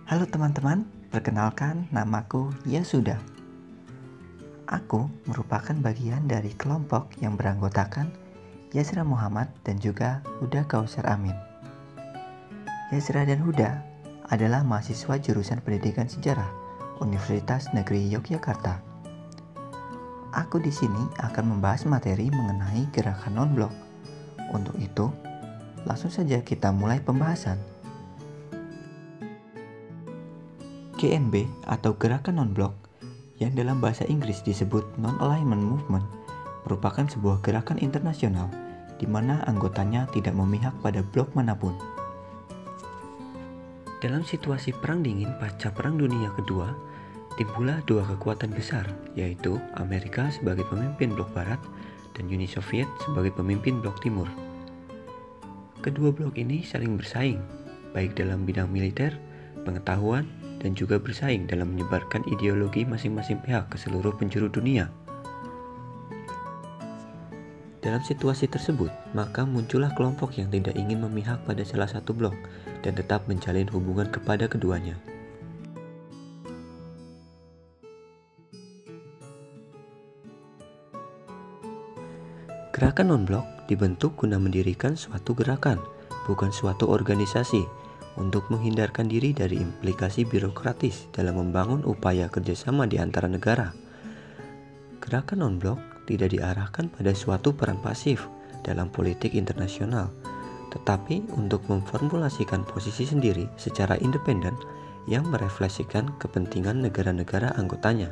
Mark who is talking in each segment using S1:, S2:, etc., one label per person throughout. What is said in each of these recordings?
S1: Halo teman-teman, perkenalkan namaku Yasuda. Aku merupakan bagian dari kelompok yang beranggotakan Yasra Muhammad dan juga Huda Kausar Amin. Yasra dan Huda adalah mahasiswa jurusan Pendidikan Sejarah Universitas Negeri Yogyakarta. Aku di sini akan membahas materi mengenai gerakan non-blok. Untuk itu, langsung saja kita mulai pembahasan. GNB atau Gerakan Non-Blok yang dalam bahasa Inggris disebut Non-Alignment Movement merupakan sebuah gerakan internasional di mana anggotanya tidak memihak pada blok manapun. Dalam situasi Perang Dingin pasca Perang Dunia Kedua, timbullah dua kekuatan besar, yaitu Amerika sebagai pemimpin blok Barat dan Uni Soviet sebagai pemimpin blok Timur. Kedua blok ini saling bersaing, baik dalam bidang militer, pengetahuan, dan juga bersaing dalam menyebarkan ideologi masing-masing pihak ke seluruh penjuru dunia. Dalam situasi tersebut, maka muncullah kelompok yang tidak ingin memihak pada salah satu blok dan tetap menjalin hubungan kepada keduanya. Gerakan non-blok dibentuk guna mendirikan suatu gerakan, bukan suatu organisasi, untuk menghindarkan diri dari implikasi birokratis dalam membangun upaya kerjasama di antara negara. Gerakan non-blok tidak diarahkan pada suatu peran pasif dalam politik internasional, tetapi untuk memformulasikan posisi sendiri secara independen yang merefleksikan kepentingan negara-negara anggotanya.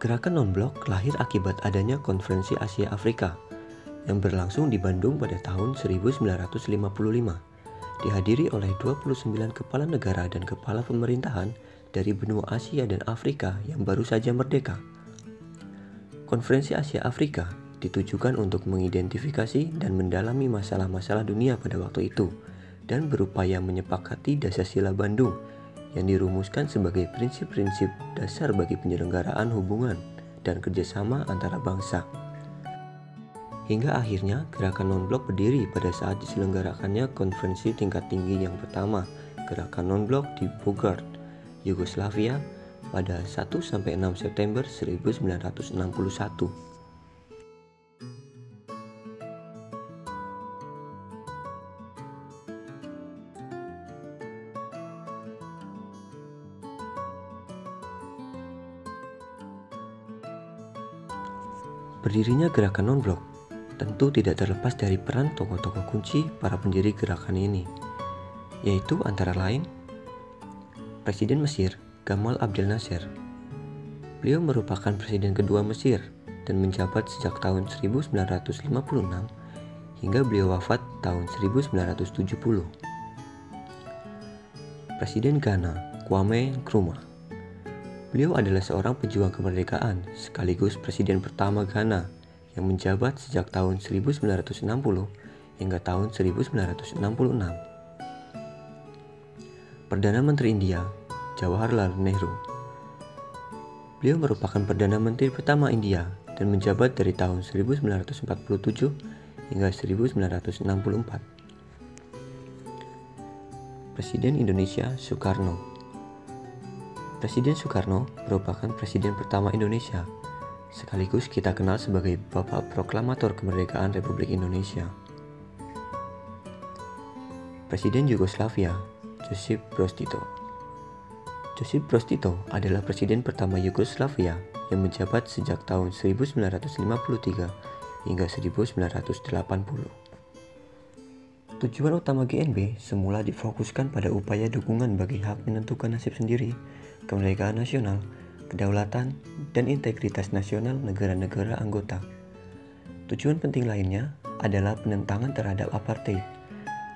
S1: Gerakan non-blok lahir akibat adanya Konferensi Asia Afrika yang berlangsung di Bandung pada tahun 1955, dihadiri oleh 29 kepala negara dan kepala pemerintahan dari benua Asia dan Afrika yang baru saja merdeka. Konferensi Asia Afrika ditujukan untuk mengidentifikasi dan mendalami masalah-masalah dunia pada waktu itu dan berupaya menyepakati Dasar-Sila Bandung yang dirumuskan sebagai prinsip-prinsip dasar bagi penyelenggaraan hubungan dan kerjasama antara bangsa. Hingga akhirnya gerakan non-blok berdiri pada saat diselenggarakannya konferensi tingkat tinggi yang pertama, gerakan non-blok di Beograd, Yugoslavia pada 1-6 September 1961. Berdirinya gerakan non-blok tentu tidak terlepas dari peran tokoh-tokoh kunci para pendiri gerakan ini, yaitu antara lain Presiden Mesir Gamal Abdel Nasser. Beliau merupakan presiden kedua Mesir dan menjabat sejak tahun 1956 hingga beliau wafat tahun 1970. Presiden Ghana Kwame Nkrumah. Beliau adalah seorang pejuang kemerdekaan sekaligus presiden pertama Ghana yang menjabat sejak tahun 1960 hingga tahun 1966. Perdana Menteri India, Jawaharlal Nehru. Beliau merupakan Perdana Menteri pertama India dan menjabat dari tahun 1947 hingga 1964. Presiden Indonesia Soekarno. Presiden Soekarno merupakan presiden pertama Indonesia, sekaligus kita kenal sebagai Bapak Proklamator Kemerdekaan Republik Indonesia. Presiden Yugoslavia, Josip Broz Tito. Josip Broz Tito adalah presiden pertama Yugoslavia yang menjabat sejak tahun 1953 hingga 1980. Tujuan utama GNB semula difokuskan pada upaya dukungan bagi hak menentukan nasib sendiri, kemerdekaan nasional, kedaulatan, dan integritas nasional negara-negara anggota. Tujuan penting lainnya adalah penentangan terhadap apartheid,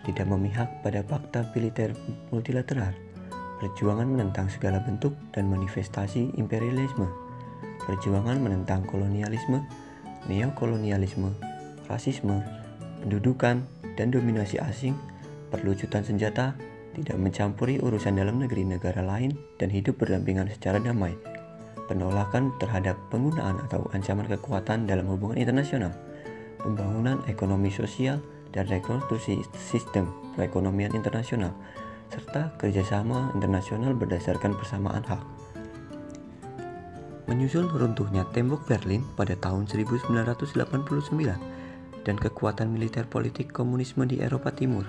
S1: tidak memihak pada fakta militer multilateral, perjuangan menentang segala bentuk dan manifestasi imperialisme, perjuangan menentang kolonialisme, neokolonialisme, rasisme, pendudukan, dan dominasi asing, perlucutan senjata, tidak mencampuri urusan dalam negeri negara lain, dan hidup berdampingan secara damai. Penolakan terhadap penggunaan atau ancaman kekuatan dalam hubungan internasional, pembangunan ekonomi sosial dan rekonstruksi sistem perekonomian internasional, serta kerjasama internasional berdasarkan persamaan hak. Menyusul runtuhnya tembok Berlin pada tahun 1989 dan kekuatan militer politik komunisme di Eropa Timur,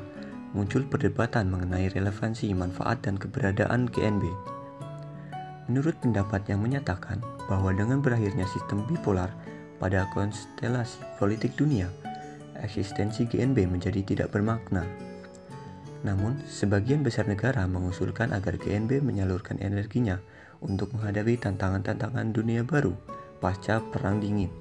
S1: muncul perdebatan mengenai relevansi, manfaat, dan keberadaan GNB. Menurut pendapat yang menyatakan bahwa dengan berakhirnya sistem bipolar pada konstelasi politik dunia, eksistensi GNB menjadi tidak bermakna. Namun, sebagian besar negara mengusulkan agar GNB menyalurkan energinya untuk menghadapi tantangan-tantangan dunia baru pasca Perang Dingin,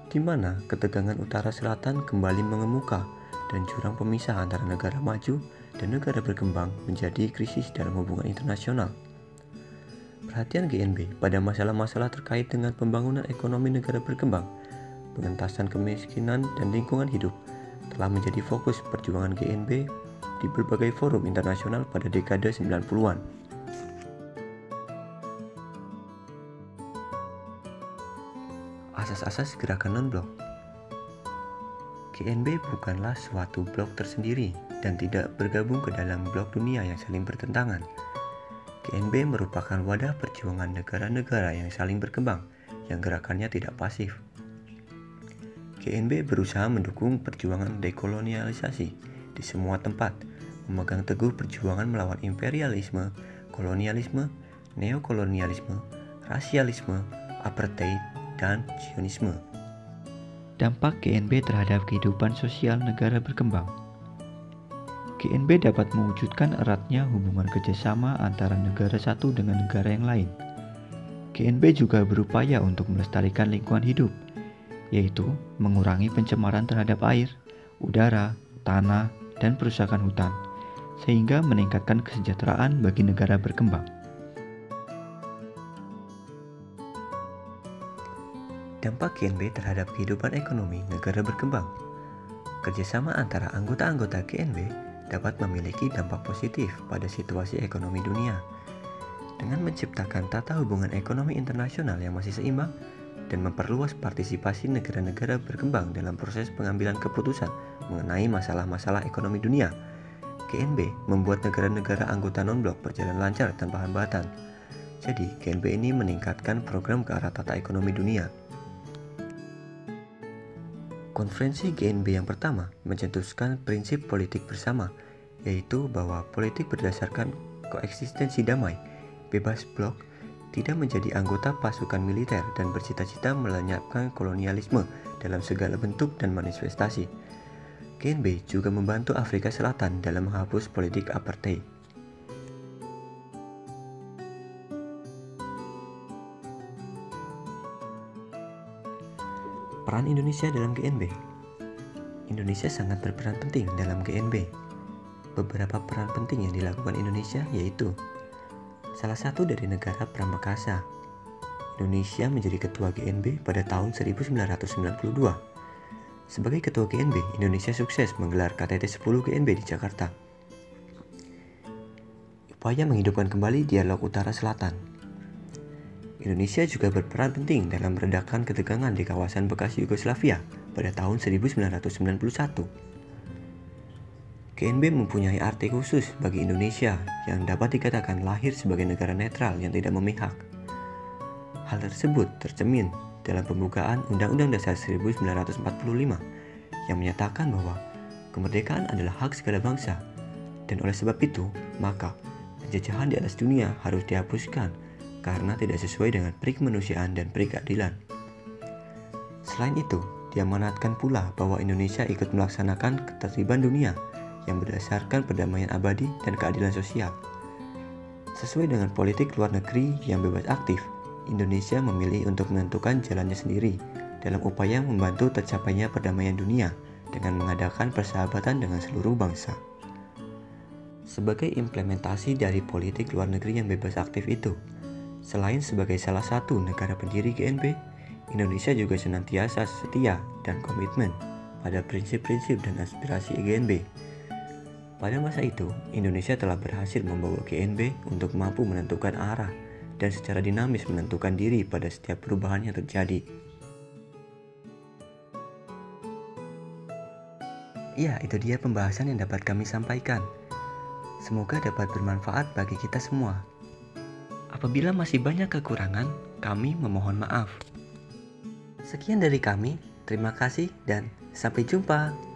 S1: di mana ketegangan utara selatan kembali mengemuka dan jurang pemisah antara negara maju dan negara berkembang menjadi krisis dalam hubungan internasional. Perhatian GNB pada masalah-masalah terkait dengan pembangunan ekonomi negara berkembang, pengentasan kemiskinan, dan lingkungan hidup telah menjadi fokus perjuangan GNB di berbagai forum internasional pada dekade 90-an. Asas-asas gerakan non-blok. GNB bukanlah suatu blok tersendiri dan tidak bergabung ke dalam blok dunia yang saling bertentangan. GNB merupakan wadah perjuangan negara-negara yang saling berkembang, yang gerakannya tidak pasif. GNB berusaha mendukung perjuangan dekolonialisasi di semua tempat, memegang teguh perjuangan melawan imperialisme, kolonialisme, neokolonialisme, rasialisme, apartheid, dan Zionisme. Dampak GNB terhadap kehidupan sosial negara berkembang. GNB dapat mewujudkan eratnya hubungan kerjasama antara negara satu dengan negara yang lain. GNB juga berupaya untuk melestarikan lingkungan hidup, yaitu mengurangi pencemaran terhadap air, udara, tanah, dan perusakan hutan, sehingga meningkatkan kesejahteraan bagi negara berkembang. Dampak GNB terhadap kehidupan ekonomi negara berkembang. Kerjasama antara anggota-anggota GNB dapat memiliki dampak positif pada situasi ekonomi dunia, dengan menciptakan tata hubungan ekonomi internasional yang masih seimbang dan memperluas partisipasi negara-negara berkembang dalam proses pengambilan keputusan mengenai masalah-masalah ekonomi dunia. GNB membuat negara-negara anggota non-blok berjalan lancar tanpa hambatan. Jadi, GNB ini meningkatkan program ke arah tata ekonomi dunia. Konferensi GNB yang pertama mencetuskan prinsip politik bersama, yaitu bahwa politik berdasarkan koeksistensi damai, bebas blok, tidak menjadi anggota pasukan militer dan bercita-cita melenyapkan kolonialisme dalam segala bentuk dan manifestasi. GNB juga membantu Afrika Selatan dalam menghapus politik apartheid. Peran Indonesia dalam GNB. Indonesia sangat berperan penting dalam GNB. Beberapa peran penting yang dilakukan Indonesia yaitu: salah satu dari negara pramakasa, Indonesia menjadi ketua GNB pada tahun 1992. Sebagai ketua GNB, Indonesia sukses menggelar KTT 10 GNB di Jakarta. Upaya menghidupkan kembali dialog Utara-Selatan. Indonesia juga berperan penting dalam meredakan ketegangan di kawasan bekas Yugoslavia pada tahun 1991. GNB mempunyai arti khusus bagi Indonesia yang dapat dikatakan lahir sebagai negara netral yang tidak memihak. Hal tersebut tercermin dalam pembukaan Undang-Undang Dasar 1945 yang menyatakan bahwa kemerdekaan adalah hak segala bangsa, dan oleh sebab itu, maka penjajahan di atas dunia harus dihapuskan karena tidak sesuai dengan peri kemanusiaan dan peri keadilan. Selain itu, diamanatkan pula bahwa Indonesia ikut melaksanakan ketertiban dunia yang berdasarkan perdamaian abadi dan keadilan sosial. Sesuai dengan politik luar negeri yang bebas aktif, Indonesia memilih untuk menentukan jalannya sendiri dalam upaya membantu tercapainya perdamaian dunia dengan mengadakan persahabatan dengan seluruh bangsa. Sebagai implementasi dari politik luar negeri yang bebas aktif itu, selain sebagai salah satu negara pendiri GNB, Indonesia juga senantiasa setia dan komitmen pada prinsip-prinsip dan aspirasi GNB. Pada masa itu, Indonesia telah berhasil membawa GNB untuk mampu menentukan arah dan secara dinamis menentukan diri pada setiap perubahan yang terjadi. Ya, itu dia pembahasan yang dapat kami sampaikan. Semoga dapat bermanfaat bagi kita semua. Apabila masih banyak kekurangan, kami memohon maaf. Sekian dari kami, terima kasih dan sampai jumpa.